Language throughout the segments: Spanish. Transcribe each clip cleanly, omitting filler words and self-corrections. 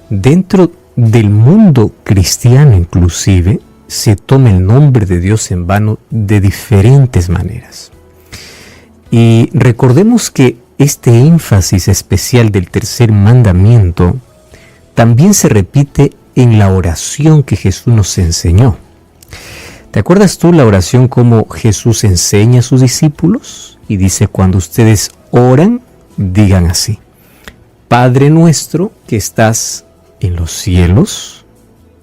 Dentro del mundo cristiano inclusive, se toma el nombre de Dios en vano de diferentes maneras. Y recordemos que este énfasis especial del tercer mandamiento también se repite en la oración que Jesús nos enseñó. ¿Te acuerdas tú la oración como Jesús enseña a sus discípulos? Y dice, cuando ustedes oran, digan así: Padre nuestro que estás en los cielos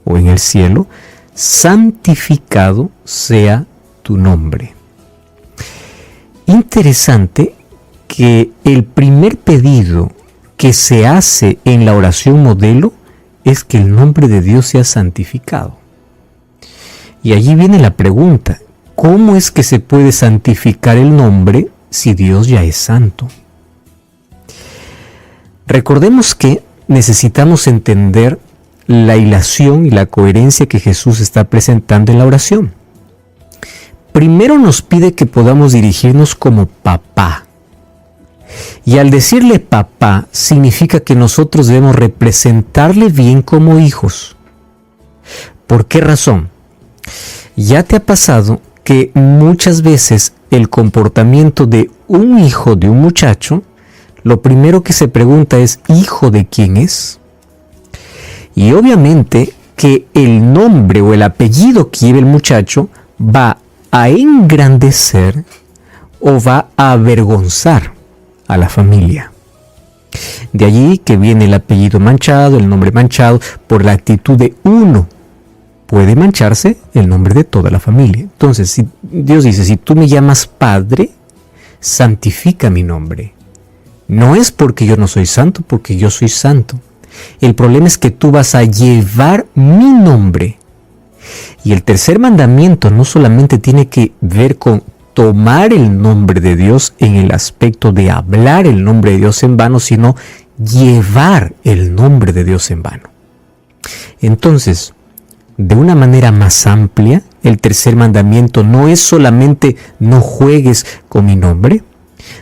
o en el cielo, santificado sea tu nombre. Interesante que el primer pedido que se hace en la oración modelo es que el nombre de Dios sea santificado. Y allí viene la pregunta: ¿cómo es que se puede santificar el nombre si Dios ya es santo? Recordemos que necesitamos entender la hilación y la coherencia que Jesús está presentando en la oración. Primero nos pide que podamos dirigirnos como papá. Y al decirle papá, significa que nosotros debemos representarle bien como hijos. ¿Por qué razón? Ya te ha pasado que muchas veces el comportamiento de un hijo de un muchacho, lo primero que se pregunta es: ¿hijo de quién es? Y obviamente que el nombre o el apellido que lleva el muchacho va a engrandecer o va a avergonzar a la familia. De allí que viene el apellido manchado, el nombre manchado, por la actitud de uno. Puede mancharse el nombre de toda la familia. Entonces, si Dios dice: si tú me llamas Padre, santifica mi nombre. No es porque yo no soy santo, porque yo soy santo. El problema es que tú vas a llevar mi nombre. Y el tercer mandamiento no solamente tiene que ver con tomar el nombre de Dios en el aspecto de hablar el nombre de Dios en vano, sino llevar el nombre de Dios en vano. Entonces, de una manera más amplia, el tercer mandamiento no es solamente no juegues con mi nombre,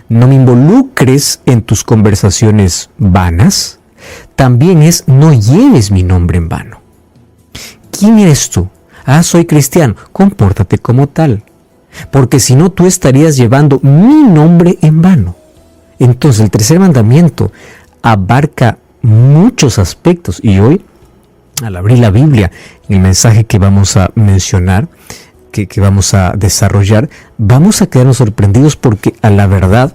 no me involucres en tus conversaciones vanas, también es no lleves mi nombre en vano. ¿Quién eres tú? Ah, soy cristiano. Compórtate como tal, porque si no tú estarías llevando mi nombre en vano. Entonces el tercer mandamiento abarca muchos aspectos, y hoy, al abrir la Biblia, en el mensaje que vamos a mencionar, que vamos a desarrollar, vamos a quedarnos sorprendidos porque a la verdad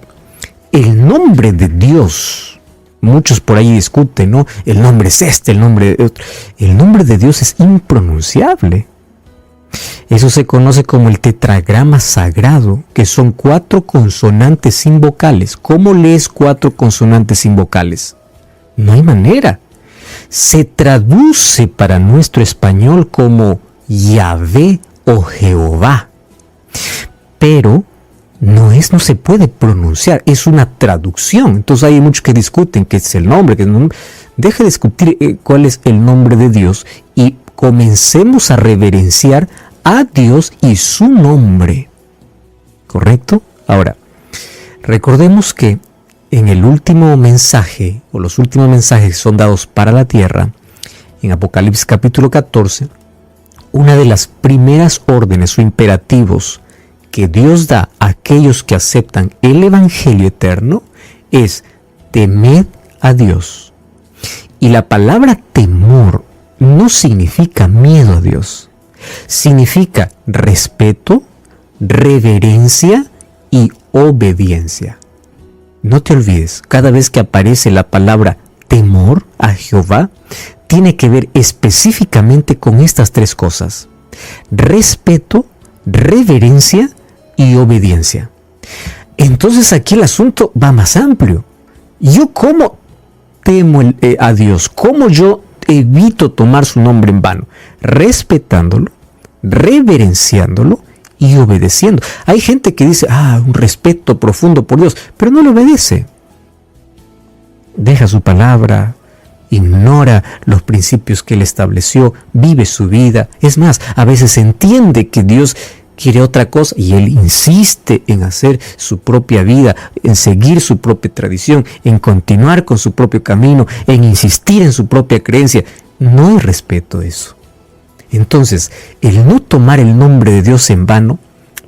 el nombre de Dios, muchos por ahí discuten, ¿no? El nombre es este, el nombre de otro. El nombre de Dios es impronunciable. Eso se conoce como el tetragrama sagrado, que son 4 consonantes sin vocales. ¿Cómo lees 4 consonantes sin vocales? No hay manera. Se traduce para nuestro español como Yahvé o Jehová, pero no se puede pronunciar, es una traducción. Entonces hay muchos que discuten qué es el nombre, Deje de discutir cuál es el nombre de Dios y comencemos a reverenciar a Dios y su nombre. ¿Correcto? Ahora, recordemos que en el último mensaje, o los últimos mensajes que son dados para la tierra, en Apocalipsis capítulo 14, una de las primeras órdenes o imperativos que Dios da a aquellos que aceptan el Evangelio eterno es: temed a Dios. Y la palabra temor no significa miedo a Dios, significa respeto, reverencia y obediencia. No te olvides, cada vez que aparece la palabra temor a Jehová, tiene que ver específicamente con estas 3 cosas: respeto, reverencia y obediencia. Entonces aquí el asunto va más amplio. ¿Yo cómo temo a Dios? ¿Cómo yo evito tomar su nombre en vano? Respetándolo, reverenciándolo y obedeciendo. Hay gente que dice: un respeto profundo por Dios, pero no le obedece. Deja su palabra, ignora los principios que Él estableció, vive su vida. Es más, a veces entiende que Dios quiere otra cosa y él insiste en hacer su propia vida, en seguir su propia tradición, en continuar con su propio camino, en insistir en su propia creencia. No hay respeto a eso. Entonces, el no tomar el nombre de Dios en vano,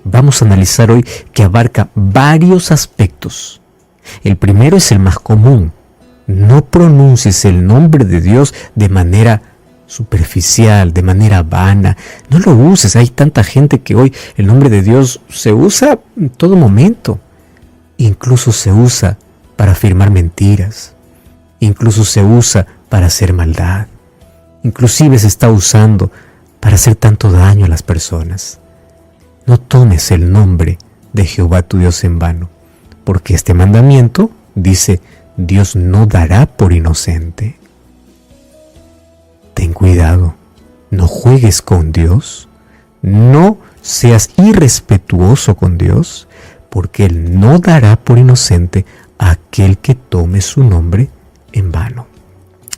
vamos a analizar hoy que abarca varios aspectos. El primero es el más común. No pronuncies el nombre de Dios de manera superficial, de manera vana. No lo uses. Hay tanta gente que hoy el nombre de Dios se usa en todo momento. Incluso se usa para afirmar mentiras. Incluso se usa para hacer maldad. Inclusive se está usando para hacer tanto daño a las personas. No tomes el nombre de Jehová tu Dios en vano, porque este mandamiento dice: Dios no dará por inocente. Ten cuidado, no juegues con Dios, no seas irrespetuoso con Dios, porque Él no dará por inocente a aquel que tome su nombre en vano.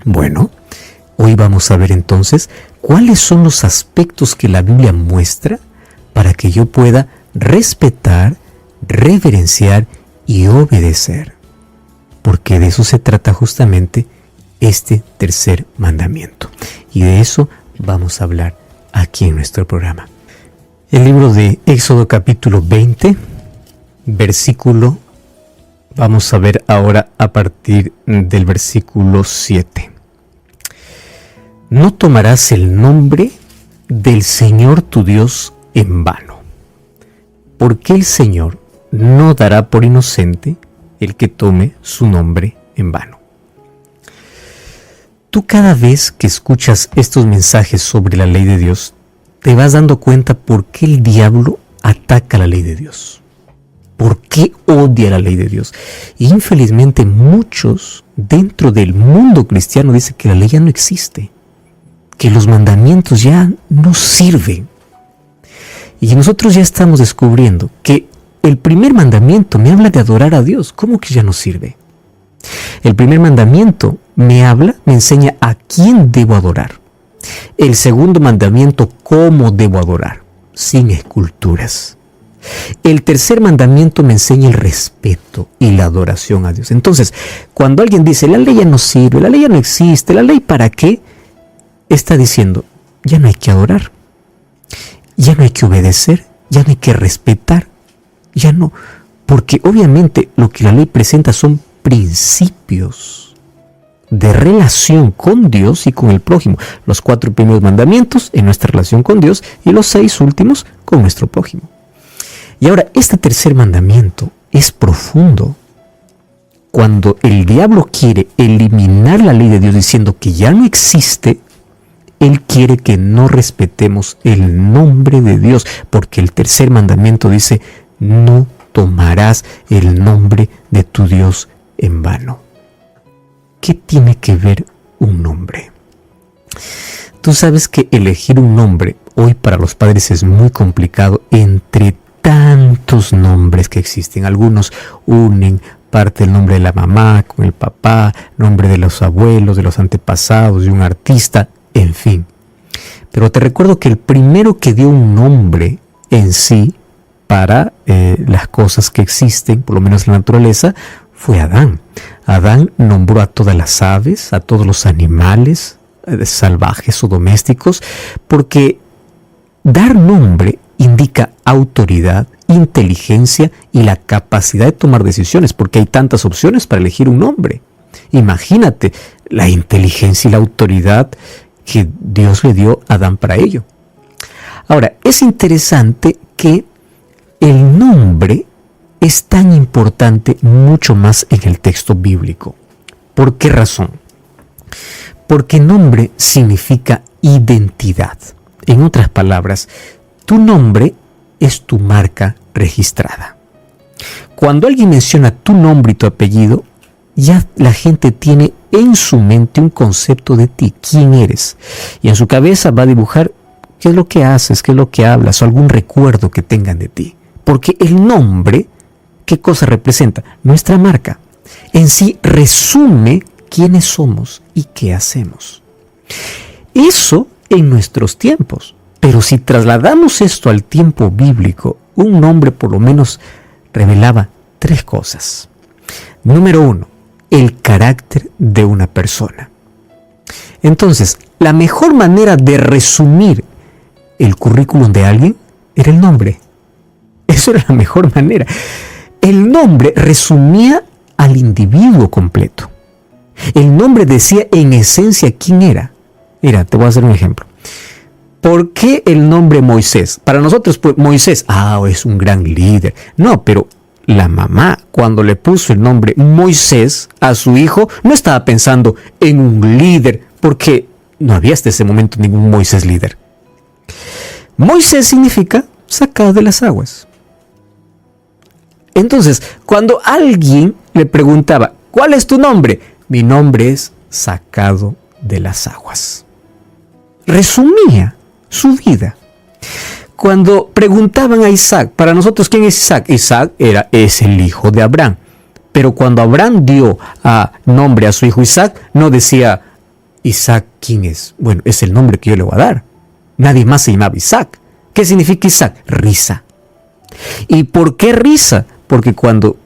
Bueno, hoy vamos a ver entonces cuáles son los aspectos que la Biblia muestra para que yo pueda respetar, reverenciar y obedecer. Porque de eso se trata justamente este tercer mandamiento. Y de eso vamos a hablar aquí en nuestro programa. El libro de Éxodo capítulo 20, versículo, vamos a ver ahora a partir del versículo 7. No tomarás el nombre del Señor tu Dios en vano, porque el Señor no dará por inocente el que tome su nombre en vano. Tú cada vez que escuchas estos mensajes sobre la ley de Dios, te vas dando cuenta por qué el diablo ataca la ley de Dios. ¿Por qué odia la ley de Dios? Y infelizmente muchos dentro del mundo cristiano dicen que la ley ya no existe, que los mandamientos ya no sirven. Y nosotros ya estamos descubriendo que el primer mandamiento me habla de adorar a Dios. ¿Cómo que ya no sirve? El primer mandamiento me enseña a quién debo adorar. El segundo mandamiento, cómo debo adorar, sin esculturas. El tercer mandamiento me enseña el respeto y la adoración a Dios. Entonces, cuando alguien dice, la ley ya no sirve, la ley ya no existe, ¿la ley para qué? Está diciendo, ya no hay que adorar, ya no hay que obedecer, ya no hay que respetar, ya no, porque obviamente lo que la ley presenta son principios de relación con Dios y con el prójimo. Los 4 primeros mandamientos en nuestra relación con Dios y los 6 últimos con nuestro prójimo. Y ahora, este tercer mandamiento es profundo. Cuando el diablo quiere eliminar la ley de Dios diciendo que ya no existe, él quiere que no respetemos el nombre de Dios, porque el tercer mandamiento dice: no tomarás el nombre de tu Dios en vano. ¿Qué tiene que ver un nombre? Tú sabes que elegir un nombre hoy para los padres es muy complicado entre tantos nombres que existen. Algunos unen parte del nombre de la mamá con el papá, nombre de los abuelos, de los antepasados, de un artista, en fin. Pero te recuerdo que el primero que dio un nombre en sí para las cosas que existen, por lo menos en la naturaleza, fue Adán. Adán nombró a todas las aves, a todos los animales salvajes o domésticos, porque dar nombre indica autoridad, inteligencia y la capacidad de tomar decisiones, porque hay tantas opciones para elegir un nombre. Imagínate la inteligencia y la autoridad que Dios le dio a Adán para ello. Ahora, es interesante que el nombre es tan importante mucho más en el texto bíblico. ¿Por qué razón? Porque nombre significa identidad. En otras palabras, tu nombre es tu marca registrada. Cuando alguien menciona tu nombre y tu apellido, ya la gente tiene en su mente un concepto de ti, quién eres. Y en su cabeza va a dibujar qué es lo que haces, qué es lo que hablas o algún recuerdo que tengan de ti. Porque el nombre, ¿qué cosa representa? Nuestra marca. En sí resume quiénes somos y qué hacemos. Eso en nuestros tiempos. Pero si trasladamos esto al tiempo bíblico, un nombre por lo menos revelaba 3 cosas. Número 1, el carácter de una persona. Entonces, la mejor manera de resumir el currículum de alguien era el nombre. Eso era la mejor manera. El nombre resumía al individuo completo. El nombre decía en esencia quién era. Mira, te voy a hacer un ejemplo. ¿Por qué el nombre Moisés? Para nosotros, pues, Moisés, es un gran líder. No, pero la mamá, cuando le puso el nombre Moisés a su hijo, no estaba pensando en un líder, porque no había hasta ese momento ningún Moisés líder. Moisés significa sacado de las aguas. Entonces, cuando alguien le preguntaba, ¿cuál es tu nombre? Mi nombre es sacado de las aguas. Resumía su vida. Cuando preguntaban a Isaac, para nosotros, ¿quién es Isaac? Isaac es el hijo de Abraham. Pero cuando Abraham dio nombre a su hijo Isaac, no decía, Isaac, ¿quién es? Bueno, es el nombre que yo le voy a dar. Nadie más se llamaba Isaac. ¿Qué significa Isaac? Risa. ¿Y por qué risa? Porque cuando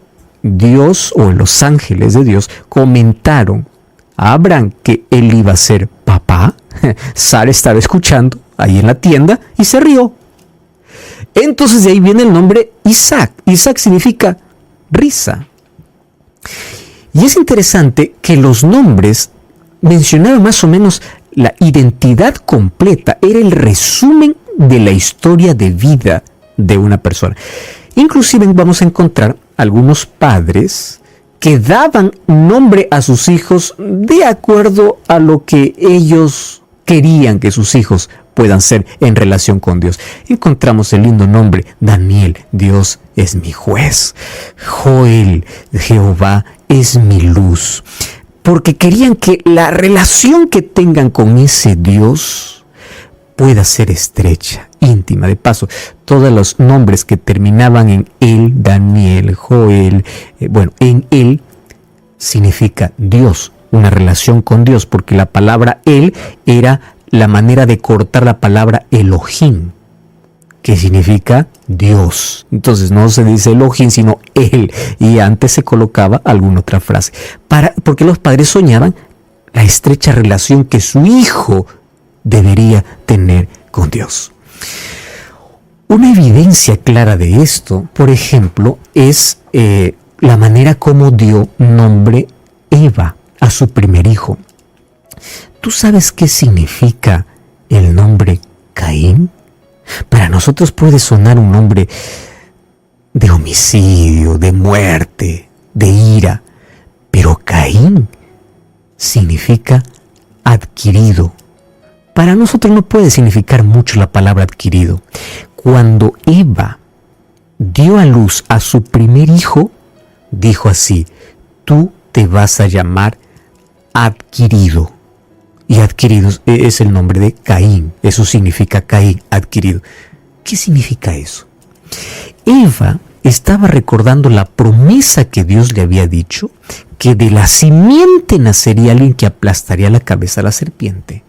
Dios o los ángeles de Dios comentaron a Abraham que él iba a ser papá, Sara estaba escuchando ahí en la tienda y se rió. Entonces de ahí viene el nombre Isaac. Isaac significa risa. Y es interesante que los nombres mencionaban más o menos la identidad completa. Era el resumen de la historia de vida de una persona. Inclusive vamos a encontrar algunos padres que daban nombre a sus hijos de acuerdo a lo que ellos querían que sus hijos puedan ser en relación con Dios. Encontramos el lindo nombre, Daniel, Dios es mi juez. Joel, Jehová es mi luz. Porque querían que la relación que tengan con ese Dios pueda ser estrecha, íntima. De paso, todos los nombres que terminaban en él, Daniel, Joel, en él significa Dios, una relación con Dios, porque la palabra él era la manera de cortar la palabra Elohim, que significa Dios. Entonces no se dice Elohim, sino él, y antes se colocaba alguna otra frase, porque los padres soñaban la estrecha relación que su hijo debería tener con Dios. Una evidencia clara de esto, por ejemplo, es la manera como dio nombre Eva a su primer hijo. ¿Tú sabes qué significa el nombre Caín? Para nosotros puede sonar un nombre de homicidio, de muerte, de ira, pero Caín significa adquirido. Para nosotros no puede significar mucho la palabra adquirido. Cuando Eva dio a luz a su primer hijo, dijo así: tú te vas a llamar adquirido. Y adquirido es el nombre de Caín. Eso significa Caín, adquirido. ¿Qué significa eso? Eva estaba recordando la promesa que Dios le había dicho, que de la simiente nacería alguien que aplastaría la cabeza a la serpiente.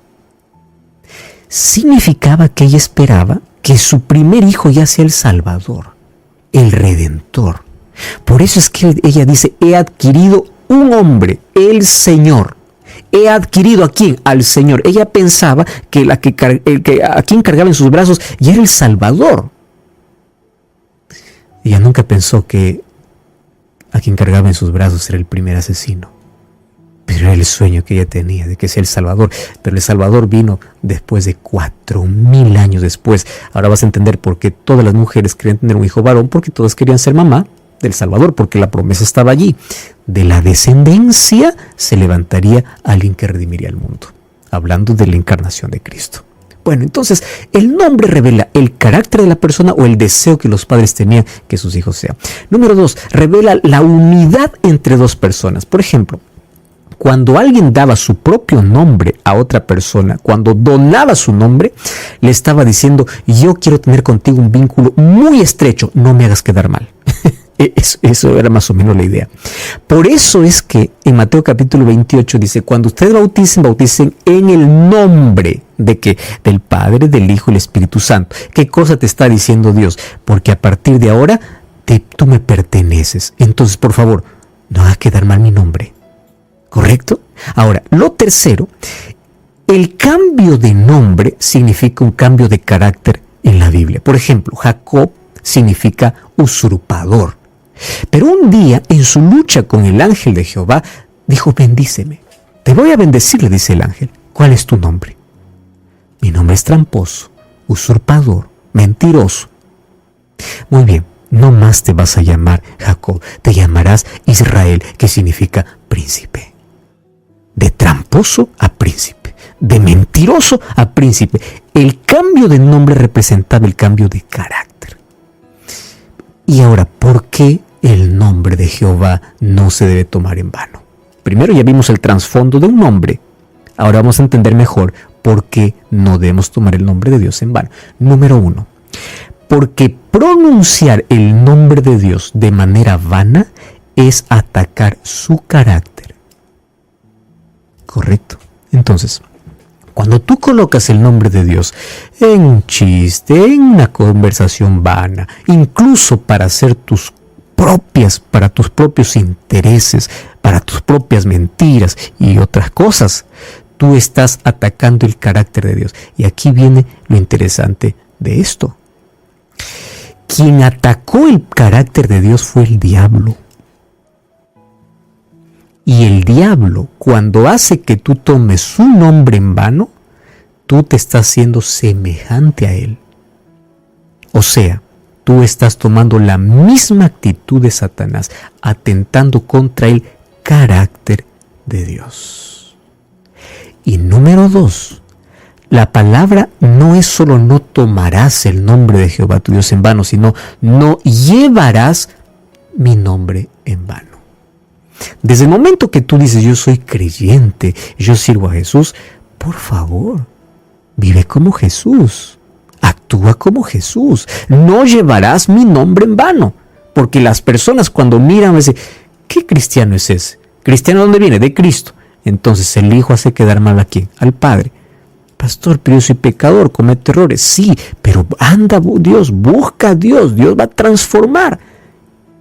Significaba que ella esperaba que su primer hijo ya sea el Salvador, el Redentor. Por eso es que ella dice: he adquirido un hombre, el Señor. He adquirido ¿a quién? Al Señor. Ella pensaba que a quien cargaba en sus brazos ya era el Salvador. Ella nunca pensó que a quien cargaba en sus brazos era el primer asesino. Pero era el sueño que ella tenía de que sea el Salvador. Pero el Salvador vino después de 4000 años después. Ahora vas a entender por qué todas las mujeres querían tener un hijo varón, porque todas querían ser mamá del Salvador, porque la promesa estaba allí. De la descendencia se levantaría alguien que redimiría el mundo. Hablando de la encarnación de Cristo. Bueno, entonces el nombre revela el carácter de la persona o el deseo que los padres tenían que sus hijos sean. Número 2, revela la unidad entre dos personas. Por ejemplo, cuando alguien daba su propio nombre a otra persona, cuando donaba su nombre, le estaba diciendo: yo quiero tener contigo un vínculo muy estrecho, no me hagas quedar mal. Eso era más o menos la idea. Por eso es que en Mateo capítulo 28 dice, cuando ustedes bauticen en el nombre de ¿qué? Del Padre, del Hijo y del Espíritu Santo. ¿Qué cosa te está diciendo Dios? Porque a partir de ahora tú me perteneces. Entonces, por favor, no hagas quedar mal mi nombre. ¿Correcto? Ahora, lo tercero, el cambio de nombre significa un cambio de carácter en la Biblia. Por ejemplo, Jacob significa usurpador. Pero un día, en su lucha con el ángel de Jehová, dijo, bendíceme. Te voy a bendecir, le dice el ángel. ¿Cuál es tu nombre? Mi nombre es tramposo, usurpador, mentiroso. Muy bien, no más te vas a llamar Jacob, te llamarás Israel, que significa príncipe. De tramposo a príncipe, de mentiroso a príncipe. El cambio de nombre representaba el cambio de carácter. Y ahora, ¿por qué el nombre de Jehová no se debe tomar en vano? Primero ya vimos el trasfondo de un nombre. Ahora vamos a entender mejor por qué no debemos tomar el nombre de Dios en vano. Número 1. Porque pronunciar el nombre de Dios de manera vana es atacar su carácter. ¿Correcto? Entonces, cuando tú colocas el nombre de Dios en un chiste, en una conversación vana, incluso para hacer para tus propios intereses, para tus propias mentiras y otras cosas, tú estás atacando el carácter de Dios. Y aquí viene lo interesante de esto. Quien atacó el carácter de Dios fue el diablo. Y el diablo, cuando hace que tú tomes su nombre en vano, tú te estás haciendo semejante a él. O sea, tú estás tomando la misma actitud de Satanás, atentando contra el carácter de Dios. Y número 2, la palabra no es solo no tomarás el nombre de Jehová tu Dios en vano, sino no llevarás mi nombre en vano. Desde el momento que tú dices, yo soy creyente, yo sirvo a Jesús, por favor, vive como Jesús, actúa como Jesús, no llevarás mi nombre en vano, porque las personas cuando miran dicen, ¿qué cristiano es ese? ¿Cristiano de dónde viene? De Cristo. Entonces el Hijo hace quedar mal a ¿quién? Al Padre. Pastor, pero yo soy pecador, cometo errores. Sí, pero anda Dios, busca a Dios, Dios va a transformar.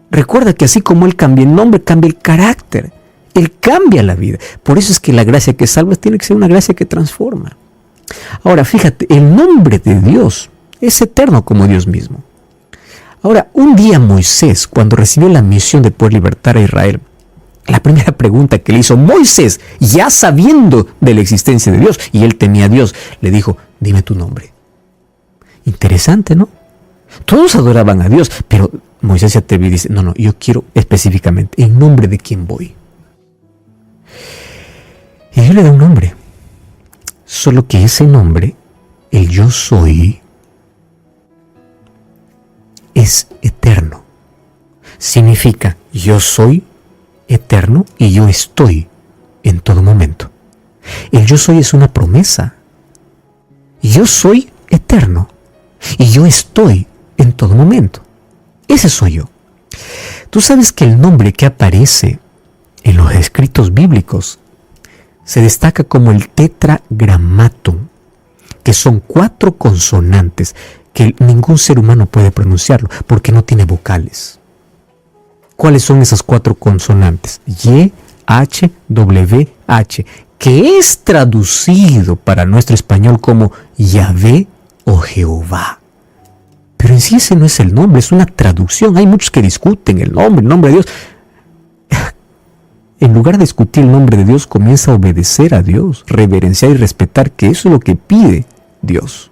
Recuerda que así como Él cambia el nombre, cambia el carácter. Él cambia la vida. Por eso es que la gracia que salva tiene que ser una gracia que transforma. Ahora, fíjate, el nombre de Dios es eterno como Dios mismo. Ahora, un día Moisés, cuando recibió la misión de poder libertar a Israel, la primera pregunta que le hizo Moisés, ya sabiendo de la existencia de Dios, y él temía a Dios, le dijo, dime tu nombre. Interesante, ¿no? Todos adoraban a Dios, pero Moisés se atrevió y dice, no, yo quiero específicamente, ¿en nombre de quién voy? Y Dios le da un nombre. Solo que ese nombre, el yo soy, es eterno. Significa, yo soy eterno y yo estoy en todo momento. El yo soy es una promesa. Yo soy eterno y yo estoy en todo momento. Ese soy yo. Tú sabes que el nombre que aparece en los escritos bíblicos se destaca como el tetragramaton, que son 4 consonantes que ningún ser humano puede pronunciarlo porque no tiene vocales. ¿Cuáles son esas 4 consonantes? Y, H, W, H, que es traducido para nuestro español como Yahvé o Jehová. Pero en sí ese no es el nombre, es una traducción. Hay muchos que discuten el nombre de Dios. En lugar de discutir el nombre de Dios, comienza a obedecer a Dios, reverenciar y respetar, que eso es lo que pide Dios.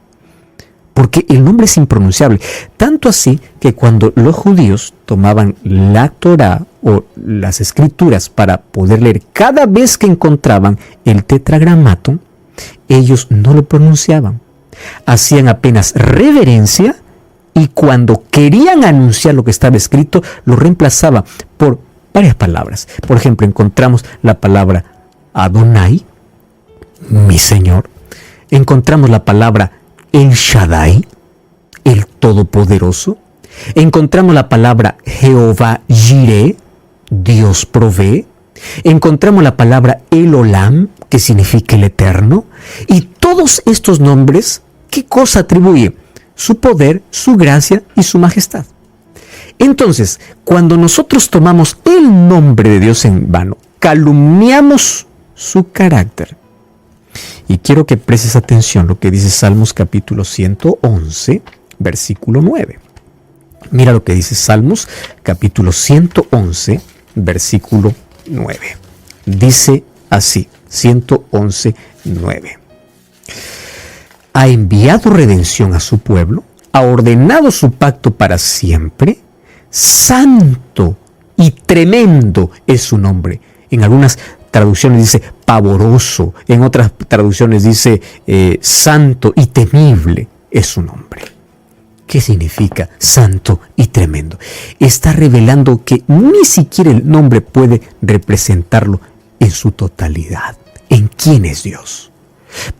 Porque el nombre es impronunciable. Tanto así que cuando los judíos tomaban la Torá o las escrituras para poder leer, cada vez que encontraban el tetragramaton, ellos no lo pronunciaban. Hacían apenas reverencia y cuando querían anunciar lo que estaba escrito, lo reemplazaban por varias palabras. Por ejemplo, encontramos la palabra Adonai, mi Señor. Encontramos la palabra El Shaddai, el Todopoderoso. Encontramos la palabra Jehová Jireh, Dios provee. Encontramos la palabra El Olam, que significa el Eterno. Y todos estos nombres, ¿qué cosa atribuye? Su poder, su gracia y su majestad. Entonces, cuando nosotros tomamos el nombre de Dios en vano, calumniamos su carácter. Y quiero que prestes atención a lo que dice Salmos capítulo 111, versículo 9. Mira lo que dice Salmos capítulo 111, versículo 9. Dice así, 111, 9. Ha enviado redención a su pueblo, ha ordenado su pacto para siempre. Santo y tremendo es su nombre. En algunas traducciones dice pavoroso, en otras traducciones dice santo y temible es su nombre. ¿Qué significa santo y tremendo? Está revelando que ni siquiera el nombre puede representarlo en su totalidad, en quién es Dios.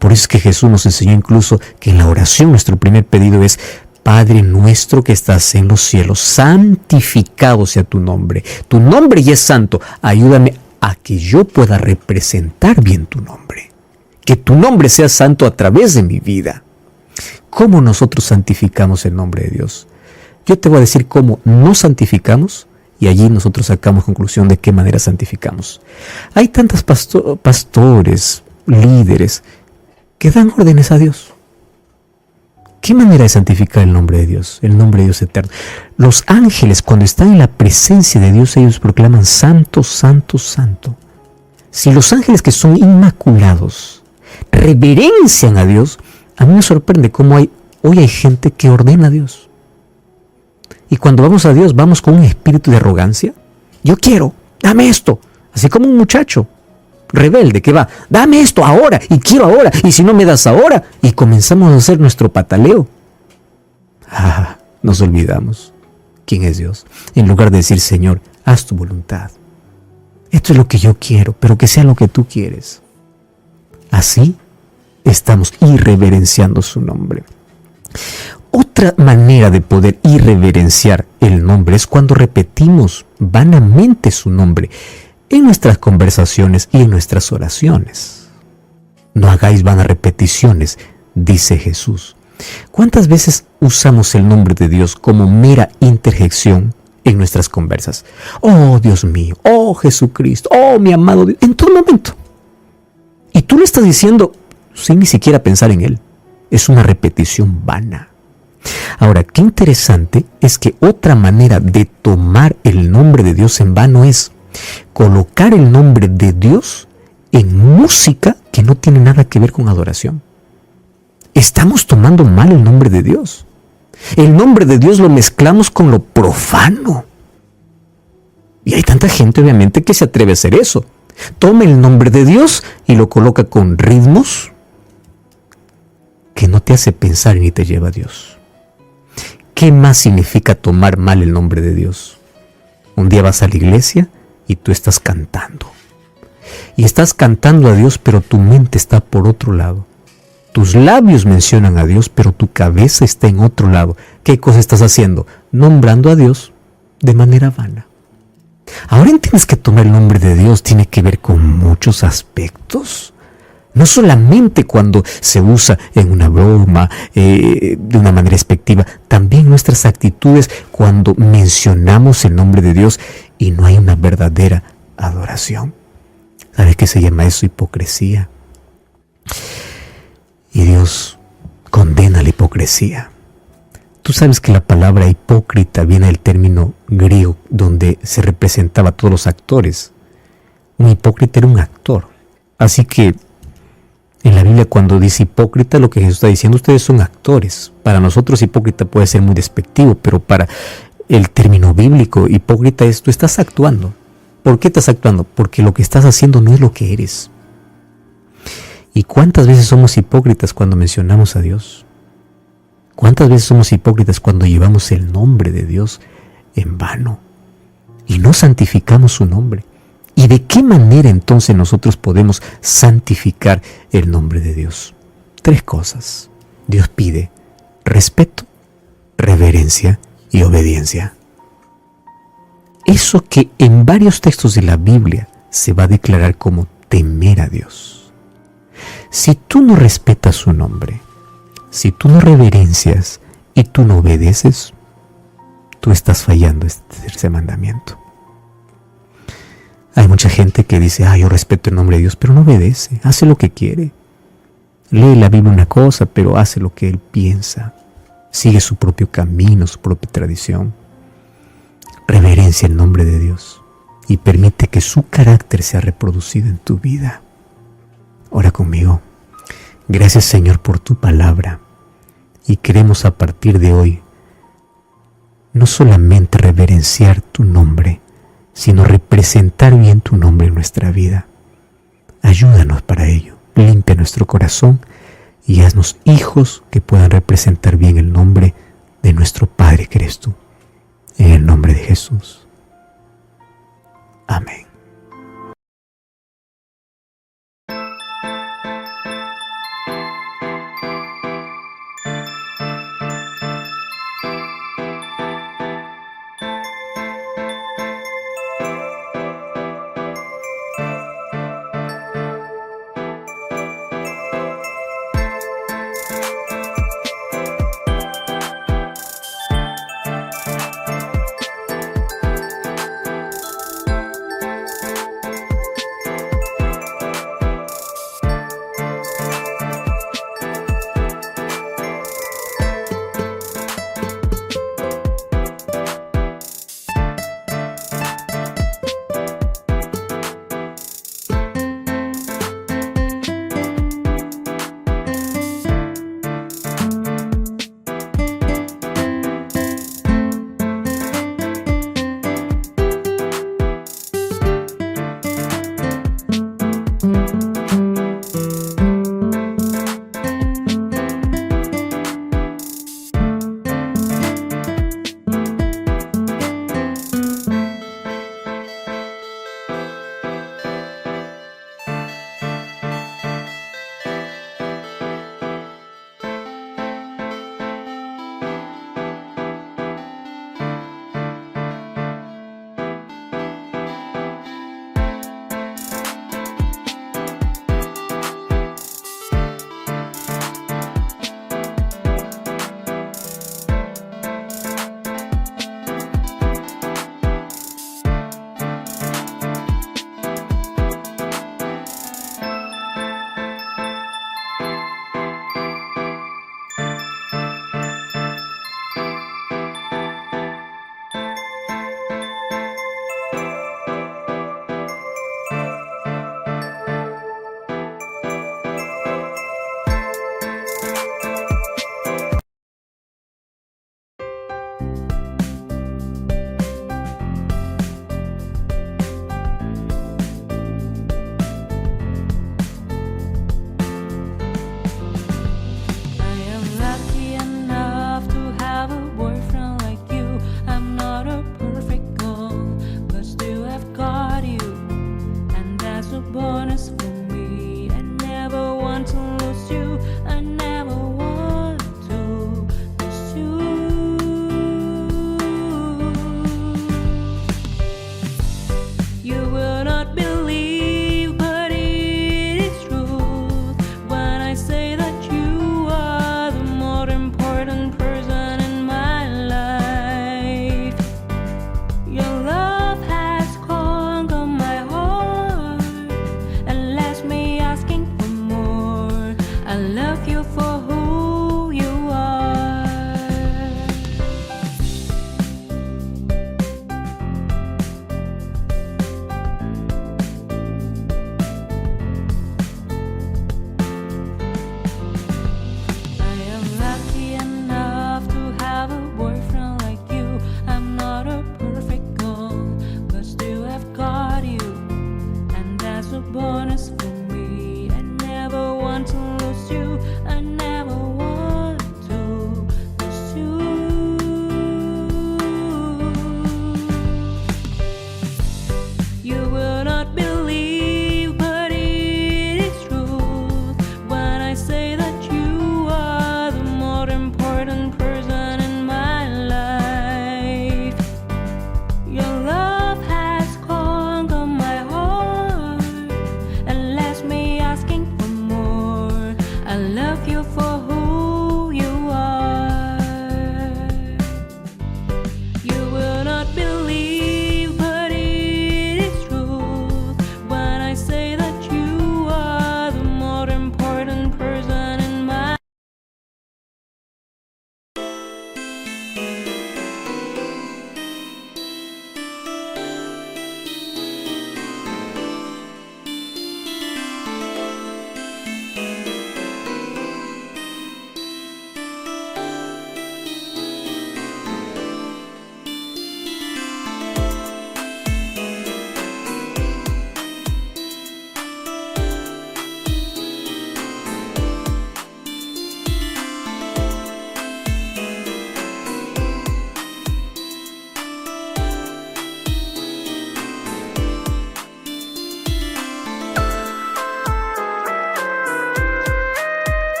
Por eso es que Jesús nos enseñó incluso que en la oración nuestro primer pedido es: Padre nuestro que estás en los cielos, santificado sea tu nombre. Tu nombre ya es santo. Ayúdame a que yo pueda representar bien tu nombre. Que tu nombre sea santo a través de mi vida. ¿Cómo nosotros santificamos el nombre de Dios? Yo te voy a decir cómo no santificamos y allí nosotros sacamos conclusión de qué manera santificamos. Hay tantos pastores, líderes que dan órdenes a Dios. ¿Qué manera de santificar el nombre de Dios? El nombre de Dios eterno. Los ángeles, cuando están en la presencia de Dios, ellos proclaman santo, santo, santo. Si los ángeles que son inmaculados reverencian a Dios, a mí me sorprende cómo hoy hay gente que ordena a Dios. Y cuando vamos a Dios, vamos con un espíritu de arrogancia. Yo quiero, dame esto. Así como un muchacho rebelde que va, dame esto ahora y quiero ahora, y si no me das ahora, y comenzamos a hacer nuestro pataleo. Nos olvidamos quién es Dios. En lugar de decir: Señor, haz tu voluntad. Esto es lo que yo quiero, pero que sea lo que tú quieres. Así estamos irreverenciando su nombre. Otra manera de poder irreverenciar el nombre es cuando repetimos vanamente su nombre en nuestras conversaciones y en nuestras oraciones. No hagáis vanas repeticiones, dice Jesús. ¿Cuántas veces usamos el nombre de Dios como mera interjección en nuestras conversas? Oh Dios mío, oh Jesucristo, oh mi amado Dios, en todo momento. Y tú le estás diciendo sin ni siquiera pensar en Él. Es una repetición vana. Ahora, qué interesante es que otra manera de tomar el nombre de Dios en vano es colocar el nombre de Dios en música que no tiene nada que ver con adoración. Estamos tomando mal el nombre de Dios. El nombre de Dios lo mezclamos con lo profano. Y hay tanta gente, obviamente, que se atreve a hacer eso. Toma el nombre de Dios y lo coloca con ritmos que no te hace pensar ni te lleva a Dios. ¿Qué más significa tomar mal el nombre de Dios? Un día vas a la iglesia y tú estás cantando. Y estás cantando a Dios, pero tu mente está por otro lado. Tus labios mencionan a Dios, pero tu cabeza está en otro lado. ¿Qué cosa estás haciendo? Nombrando a Dios de manera vana. Ahora entiendes que tomar el nombre de Dios tiene que ver con muchos aspectos. No solamente cuando se usa en una broma, de una manera despectiva, también nuestras actitudes cuando mencionamos el nombre de Dios y no hay una verdadera adoración. ¿Sabes qué se llama eso? Hipocresía. Y Dios condena la hipocresía. Tú sabes que la palabra hipócrita viene del término griego donde se representaba a todos los actores. Un hipócrita era un actor. Así que en la Biblia cuando dice hipócrita, lo que Jesús está diciendo, ustedes son actores. Para nosotros hipócrita puede ser muy despectivo, pero para el término bíblico hipócrita es tú estás actuando. ¿Por qué estás actuando? Porque lo que estás haciendo no es lo que eres. ¿Y cuántas veces somos hipócritas cuando mencionamos a Dios? ¿Cuántas veces somos hipócritas cuando llevamos el nombre de Dios en vano y no santificamos su nombre? ¿Y de qué manera entonces nosotros podemos santificar el nombre de Dios? 3 cosas. Dios pide respeto, reverencia y obediencia. Eso que en varios textos de la Biblia se va a declarar como temer a Dios. Si tú no respetas su nombre, si tú no reverencias y tú no obedeces, tú estás fallando este tercer mandamiento. Hay mucha gente que dice, yo respeto el nombre de Dios, pero no obedece, hace lo que quiere. Lee la Biblia una cosa, pero hace lo que él piensa. Sigue su propio camino, su propia tradición. Reverencia el nombre de Dios y permite que su carácter sea reproducido en tu vida. Ora conmigo. Gracias, Señor, por tu palabra. Y queremos a partir de hoy no solamente reverenciar tu nombre, sino representar bien tu nombre en nuestra vida. Ayúdanos para ello. Limpia nuestro corazón y haznos hijos que puedan representar bien el nombre de nuestro Padre que eres tú. En el nombre de Jesús. Amén.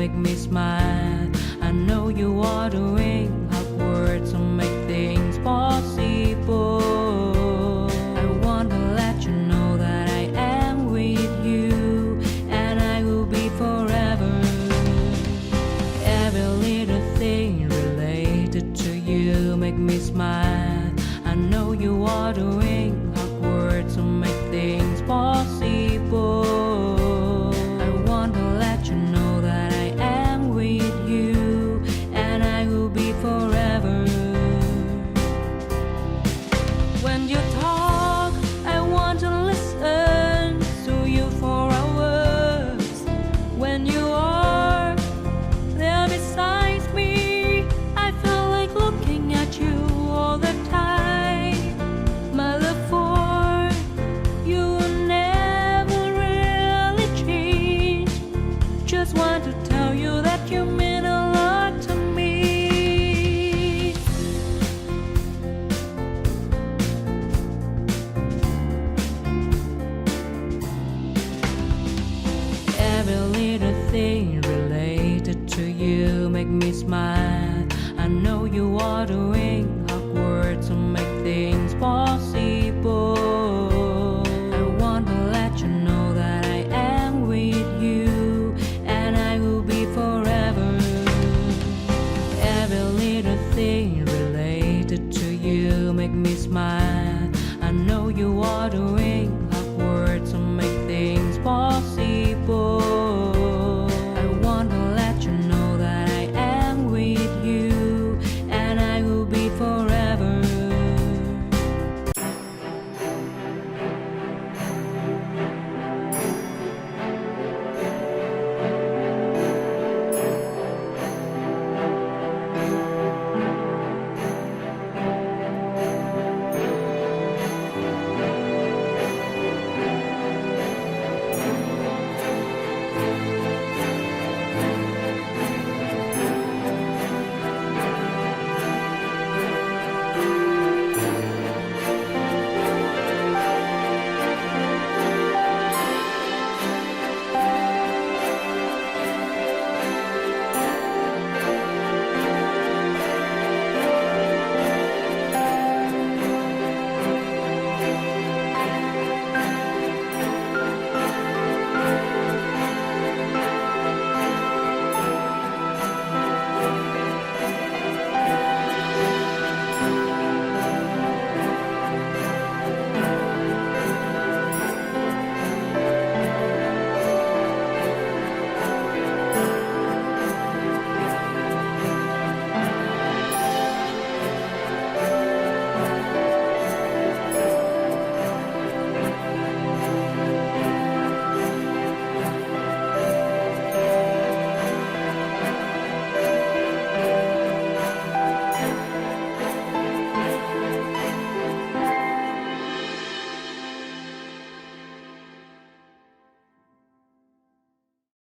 make me smile. I know you are doing hard work to make things possible. I want to let you know that I am with you, and I will be forever. Every little thing related to you make me smile. I know you are doing hard work to make things possible. I want to let you know that I am with you, and I will be forever. When you talk, I want to listen to you for hours. When you are there beside me, I feel like looking at you all the time. My love for you will never really change. Just want to tell you that you mean a lot to me. Every little thing related to you make me smile. I know you are doing hard work to make things possible. I want to let you know that I am with you, and I will be forever. Every little thing related to you make me smile. I know you are doing